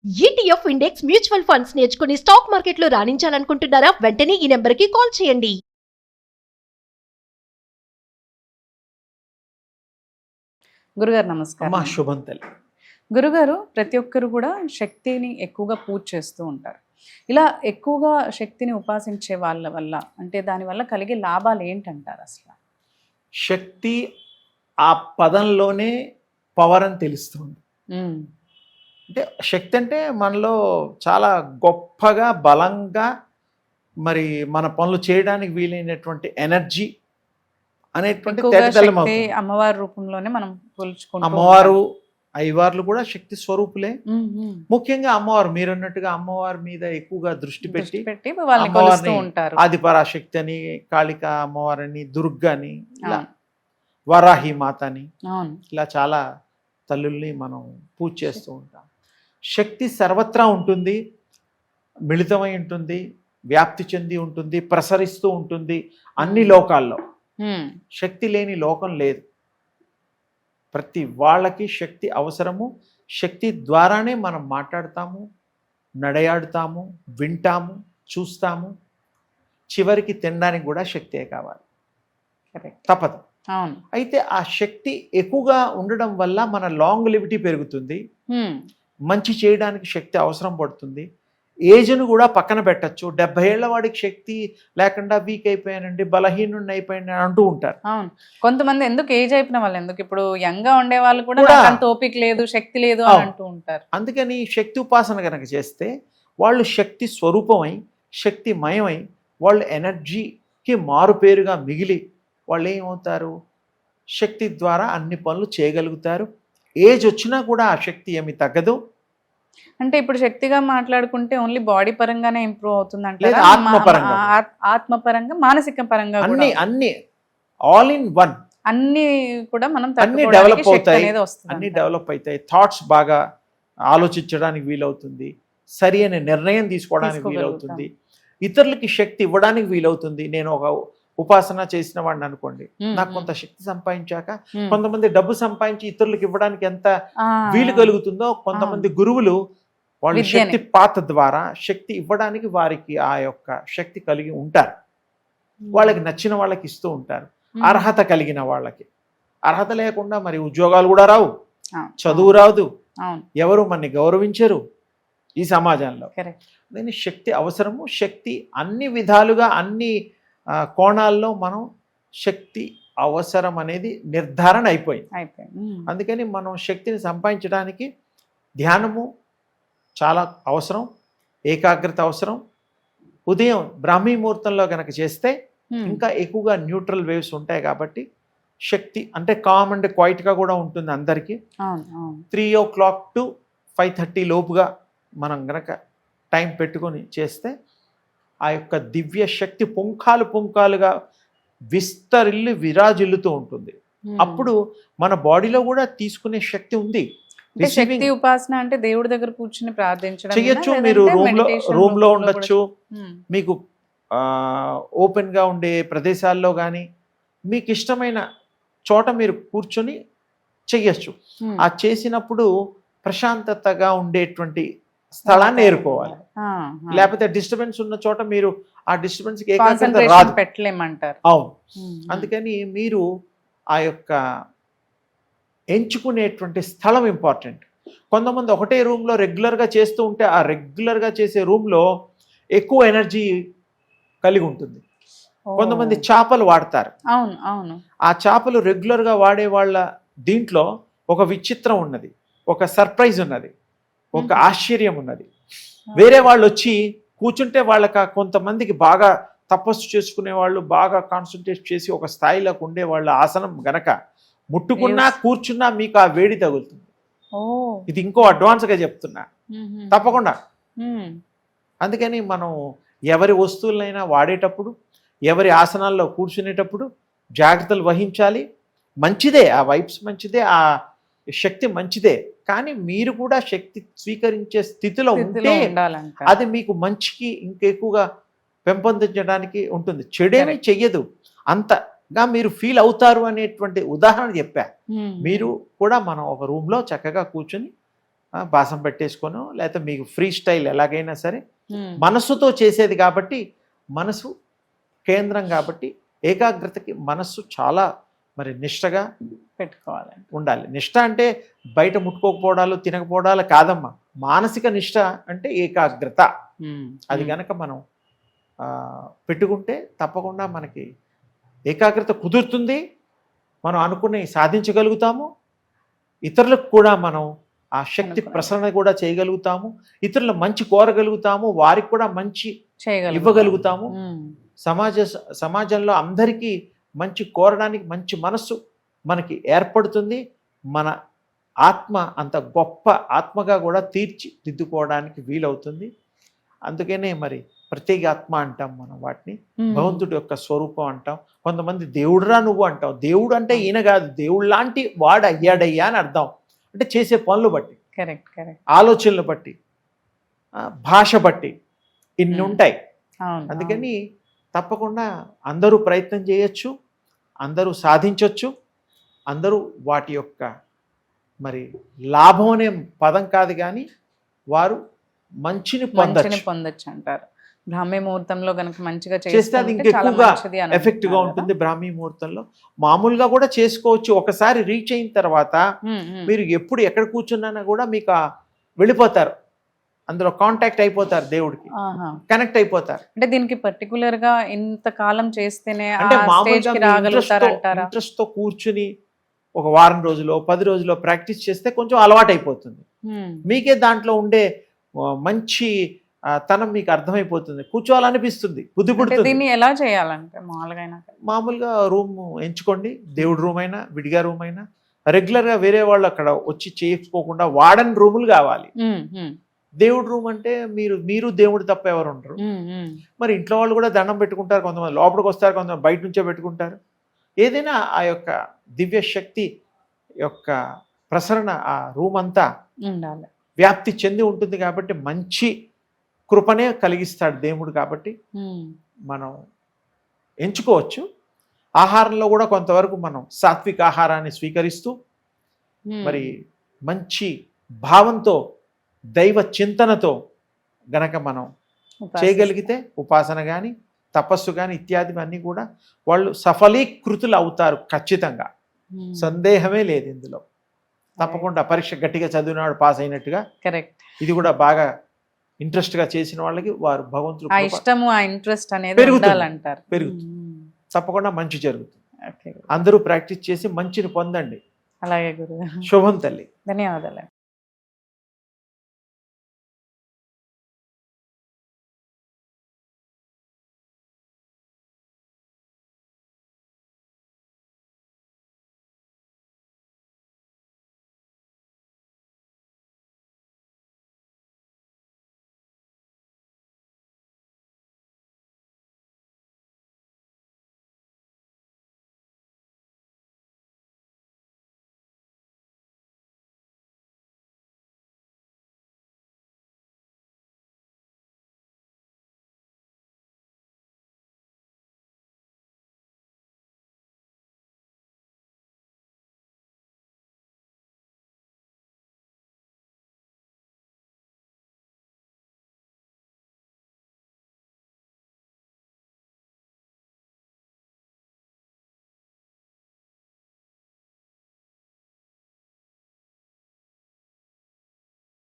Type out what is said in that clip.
ETF index mutual funds నేర్చుకుని stock మార్కెట్లో రాణించాలనుకుంటున్నారా? వెంటనే ఈ నెంబర్కి కాల్ చేయండి. గురుగారు నమస్కారం. అమ్మా శుభం తల్లి. గురుగారు, ప్రతి ఒక్కరు కూడా శక్తిని ఎక్కువగా పూజ చేస్తూ ఉంటారు. ఇలా ఎక్కువగా శక్తిని ఉపాసించే వాళ్ళ వల్ల అంటే దానివల్ల కలిగే లాభాలు ఏంటంటారు అసలు? శక్తి ఆ పదంలోనే పవర్ అని తెలుస్తుంది. అంటే శక్తి అంటే మనలో చాలా గొప్పగా బలంగా మరి మన పనులు చేయడానికి వీలైనటువంటి ఎనర్జీ అనేటువంటి తేటతెల్లం శక్తి అవుతుంది. అమ్మవారి రూపంలోనే మనం కొలుచుకుంటాం. అమ్మవారు అయ్యవార్లు కూడా శక్తి స్వరూపులే. ముఖ్యంగా అమ్మవారు మీరు అన్నట్టుగా అమ్మవారి మీద ఎక్కువగా దృష్టి పెట్టి వాళ్ళని కొలుస్తూ ఉంటారు. ఆదిపరాశక్తి అని, కాళిక అమ్మవారని, దుర్గని, ఇలా వరాహి మాత అని, ఇలా చాలా తల్లుల్ని మనం పూజ చేస్తూ ఉంటాం. శక్తి సర్వత్రా ఉంటుంది, మిళితమై ఉంటుంది, వ్యాప్తి చెంది ఉంటుంది, ప్రసరిస్తూ ఉంటుంది అన్ని లోకాల్లో. శక్తి లేని లోకం లేదు. ప్రతి వాళ్ళకి శక్తి అవసరము. శక్తి ద్వారానే మనం మాట్లాడతాము, నడయాడుతాము, వింటాము, చూస్తాము. చివరికి తినడానికి కూడా శక్తే కావాలి, తప్పదు. అయితే ఆ శక్తి ఎక్కువగా ఉండడం వల్ల మన లాంగ్లివిటీ పెరుగుతుంది. మంచి చేయడానికి శక్తి అవసరం పడుతుంది. ఏజ్ను కూడా పక్కన పెట్టచ్చు. 70 ఏళ్ల వాడికి శక్తి లేకుండా వీక్ అయిపోయానండి, బలహీనుడిని అయిపోయాను అంటూ ఉంటారు. అవును, కొంతమంది ఎందుకు ఏజ్ అయిపోయిన వాళ్ళు ఎందుకు ఇప్పుడు యంగ్ గా ఉండే వాళ్ళు కూడా అంత ఓపిక లేదు, శక్తి లేదు అని అంటూ ఉంటారు. అందుకని శక్తి ఉపాసన కనుక చేస్తే వాళ్ళు శక్తి స్వరూపమై, శక్తిమయమై, వాళ్ళు ఎనర్జీకి మారుపేరుగా మిగిలి వాళ్ళు ఏమవుతారు? శక్తి ద్వారా అన్ని పనులు చేయగలుగుతారు. ఏజ్ వచ్చినా కూడా ఆ శక్తి ఏమి తగ్గదు. అంటే ఇప్పుడు శక్తిగా మాట్లాడుకుంటే ఓన్లీ బాడీ పరంగానే ఇంప్రూవ్ అవుతుంది అంటే ఆత్మపరంగా, మానసిక పరంగా అన్ని ఆల్ ఇన్ వన్ అన్ని కూడా మనం అన్ని డెవలప్ అవుతాయి. అన్ని డెవలప్ అవుతాయి. థాట్స్ బాగా ఆలోచించడానికి వీలవుతుంది, సరి అయిన నిర్ణయం తీసుకోవడానికి వీలవుతుంది, ఇతరులకి శక్తి ఇవ్వడానికి వీలవుతుంది. నేను ఒక ఉపాసన చేసిన వాడిని అనుకోండి, నాకు కొంత శక్తి సంపాదించాక కొంతమంది డబ్బు సంపాదించి ఇతరులకు ఇవ్వడానికి ఎంత వీలు కలుగుతుందో, కొంతమంది గురువులు వాళ్ళ శక్తి పాత ద్వారా శక్తి ఇవ్వడానికి వారికి ఆ యొక్క శక్తి కలిగి ఉంటారు. వాళ్ళకి నచ్చిన వాళ్ళకి ఇస్తూ ఉంటారు, అర్హత కలిగిన వాళ్ళకి. అర్హత లేకుండా మరి ఉద్యోగాలు కూడా రావు, చదువు రాదు, ఎవరు మనని గౌరవించరు ఈ సమాజంలో. దీని శక్తి అవసరము. శక్తి అన్ని విధాలుగా అన్ని కోణాల్లో మనం శక్తి అవసరం అనేది నిర్ధారణ అయిపోయింది. అందుకని మనం శక్తిని సంపాదించడానికి ధ్యానము చాలా అవసరం, ఏకాగ్రత అవసరం. ఉదయం బ్రాహ్మీ ముహూర్తంలో కనుక చేస్తే ఇంకా ఎక్కువగా న్యూట్రల్ వేవ్స్ ఉంటాయి కాబట్టి శక్తి అంటే కామ్ అండ్ క్వైట్గా కూడా ఉంటుంది అందరికీ. 3 o'clock to 5:30 లోపుగా మనం గనక టైం పెట్టుకొని చేస్తే ఆ యొక్క దివ్య శక్తి పుంఖాలుగా విస్తరిల్లి విరాజిల్లుతూ ఉంటుంది. అప్పుడు మన బాడీలో కూడా తీసుకునే శక్తి ఉంది. శక్తి ఉపాసన అంటే దేవుడి దగ్గర కూర్చుని ప్రార్థించడం చెయ్యొచ్చు. మీరు రూమ్ లో ఉండొచ్చు, మీకు ఓపెన్ గా ఉండే ప్రదేశాల్లో కానీ మీకు ఇష్టమైన చోట మీరు కూర్చొని చెయ్యొచ్చు. ఆ చేసినప్పుడు ప్రశాంతతగా ఉండేటువంటి స్థలాన్ని ఏరుకోవాలి. లేకపోతే డిస్టర్బెన్స్ ఉన్న చోట మీరు ఆ డిస్టర్బెన్స్ రాదు, పెట్టలేమంటారు. అవును. అందుకని మీరు ఆ యొక్క ఎంచుకునేటువంటి స్థలం ఇంపార్టెంట్. కొంతమంది ఒకటే రూమ్లో రెగ్యులర్గా చేస్తూ ఉంటే ఆ రెగ్యులర్గా చేసే రూమ్లో ఎక్కువ ఎనర్జీ కలిగి ఉంటుంది. కొంతమంది చేపలు వాడతారు. ఆ చేపలు రెగ్యులర్గా వాడే వాళ్ళ దీంట్లో ఒక విచిత్రం ఉన్నది, ఒక సర్ప్రైజ్ ఉన్నది, ఒక ఆశ్చర్యం ఉన్నది. వేరే వాళ్ళు వచ్చి కూర్చుంటే వాళ్ళకి కొంతమందికి బాగా తపస్సు చేసుకునే వాళ్ళు, బాగా కాన్సన్ట్రేట్ చేసి ఒక స్థాయిలోకి ఉండే వాళ్ళ ఆసనం గనక ముట్టుకున్నా కూర్చున్నా మీకు ఆ వేడి తగులుతుంది. ఇది ఇంకో అడ్వాన్స్గా చెప్తున్నా, తప్పకుండా. అందుకని మనం ఎవరి వస్తువులైనా వాడేటప్పుడు, ఎవరి ఆసనాల్లో కూర్చునేటప్పుడు జాగ్రత్తలు వహించాలి. మంచిదే, ఆ వైబ్స్ మంచిదే, ఆ శక్తి మంచిదే. కానీ మీరు కూడా శక్తి స్వీకరించే స్థితిలో ఉంటే అది మీకు మంచికి ఇంకెక్కువగా పెంపొందించడానికి ఉంటుంది. చెడేమీ చెయ్యదు, అంతగా మీరు ఫీల్ అవుతారు అనేటువంటి ఉదాహరణ చెప్పా. మీరు కూడా మనం ఒక రూమ్లో చక్కగా కూర్చొని బాసం పెట్టేసుకొనో లేకపోతే మీకు ఫ్రీ స్టైల్ ఎలాగైనా సరే మనస్సుతో చేసేది కాబట్టి, మనసు కేంద్రం కాబట్టి ఏకాగ్రతకి మనస్సు చాలా మరి నిష్టగా పెట్టుకోవాలి. ఉండాలి. నిష్ట అంటే బయట ముట్టుకోకపోవడాలు తినకపోవడాలు కాదమ్మా, మానసిక నిష్ట అంటే ఏకాగ్రత. అది గనక మనం పెట్టుకుంటే తప్పకుండా మనకి ఏకాగ్రత కుదురుతుంది, మనం అనుకున్నవి సాధించగలుగుతాము, ఇతరులకు కూడా మనం ఆ శక్తి ప్రసరణ కూడా చేయగలుగుతాము, ఇతరుల మంచి కోరగలుగుతాము, వారికి కూడా మంచి ఇవ్వగలుగుతాము. సమాజంలో అందరికీ మంచి కోరడానికి మంచి మనస్సు మనకి ఏర్పడుతుంది. మన ఆత్మ అంత గొప్ప ఆత్మగా కూడా తీర్చిదిద్దుకోవడానికి వీలవుతుంది. అందుకనే మరి ప్రత్యేగాత్మ అంటాం మనం వాటిని, భగవంతుడి యొక్క స్వరూపం అంటాం. కొంతమంది దేవుడురా నువ్వు అంటాం. దేవుడు అంటే ఈయన కాదు, దేవుడు లాంటి వాడు అయ్యాడయ్యా అని అర్థం. అంటే చేసే పనులు బట్టి, ఆలోచనలు బట్టి, భాష బట్టి ఇన్ని ఉంటాయి. అందుకని తప్పకుండా అందరూ ప్రయత్నం చేయొచ్చు, అందరూ సాధించవచ్చు, అందరూ వాటి యొక్క మరి లాభం అనే పదం కాదు కానీ వారు మంచిని పొందొచ్చు అంటారు. బ్రాహ్మీ ముహూర్తంలో కనుక మంచిగా చేస్తే అది ఇంకెక్కువగా ఎఫెక్ట్గా ఉంటుంది. బ్రాహ్మీ ముహూర్తంలో మామూలుగా కూడా చేసుకోవచ్చు. ఒకసారి రీచ్ అయిన తర్వాత మీరు ఎప్పుడు ఎక్కడ కూర్చున్నా కూడా మీకు వెళ్ళిపోతారు, అందులో కాంటాక్ట్ అయిపోతారు, దేవుడికి కనెక్ట్ అయిపోతారు. అంటే దీనికి పర్టికులర్ గా ఇంత కాలం చేస్తేనే అంటే ఇంట్రెస్ట్ తో కూర్చుని ఒక వారం రోజులో 10 రోజుల్లో ప్రాక్టీస్ చేస్తే కొంచెం అలవాటు అయిపోతుంది. మీకే దాంట్లో ఉండే మంచి తనం మీకు అర్థమైపోతుంది, కూర్చోవాలనిపిస్తుంది, బుద్ధి పుడుతుంది. దీన్ని ఎలా చేయాలంటే మామూలుగా రూమ్ ఎంచుకోండి, దేవుడి రూమ్ అయినా విడిగా రూమ్ అయినా. రెగ్యులర్గా వేరే వాళ్ళు అక్కడ వచ్చి చేసుకోకుండా వాడని రూములు కావాలి. దేవుడి రూమ్ అంటే మీరు దేవుడు తప్ప ఎవరు ఉండరు. మరి ఇంట్లో వాళ్ళు కూడా దండం పెట్టుకుంటారు, కొంతమంది లోపలికి వస్తారు, కొంతమంది బయట నుంచే పెట్టుకుంటారు. ఏదైనా ఆ యొక్క దివ్య శక్తి యొక్క ప్రసరణ ఆ రూమ్ అంతా వ్యాప్తి చెంది ఉంటుంది కాబట్టి మంచి కృపనే కలిగిస్తాడు దేవుడు. కాబట్టి మనం ఎంచుకోవచ్చు. ఆహారంలో కూడా కొంతవరకు మనం సాత్విక ఆహారాన్ని స్వీకరిస్తూ మరి మంచి భావంతో దైవ చింతనతో గనక మనం చేయగలిగితే ఉపాసన కానీ తపస్సు కానీ ఇత్యాది అన్నీ కూడా వాళ్ళు సఫలీకృతులు అవుతారు ఖచ్చితంగా, సందేహమే లేదు ఇందులో. తప్పకుండా పరీక్ష గట్టిగా చదివినవాడు పాస్ అయినట్టుగా. కరెక్ట్. ఇది కూడా బాగా ఇంట్రెస్ట్గా చేసిన వాళ్ళకి వారు భగవంతుడు ఇష్టము ఆ ఇంట్రెస్ట్ అనేది పెరుగుతుంది. తప్పకుండా మంచి జరుగుతుంది. అందరూ ప్రాక్టీస్ చేసి మంచిని పొందండి. అలాగే గురువు. శుభం తల్లి. ధన్యవాదాలు.